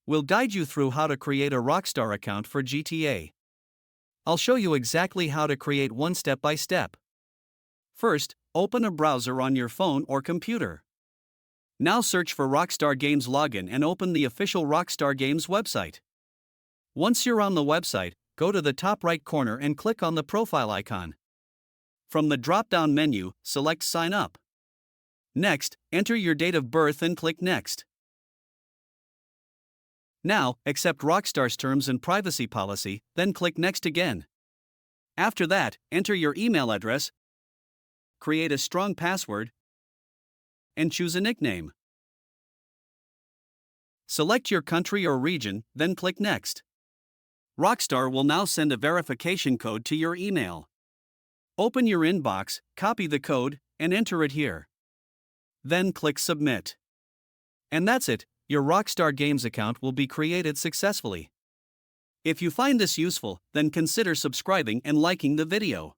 We'll guide you through how to create a Rockstar account for GTA. I'll show you exactly how to create one step by step. First, open a browser on your phone or computer. Now search for Rockstar Games login and open the official Rockstar Games website. Once you're on the website, go to the top right corner and click on the profile icon. From the drop-down menu, select Sign Up. Next, enter your date of birth and click Next. Now, accept Rockstar's terms and privacy policy, then click Next again. After that, enter your email address, create a strong password, and choose a nickname. Select your country or region, then click Next. Rockstar will now send a verification code to your email. Open your inbox, copy the code, and enter it here. Then click Submit. And that's it, your Rockstar Games account will be created successfully. If you find this useful, then consider subscribing and liking the video.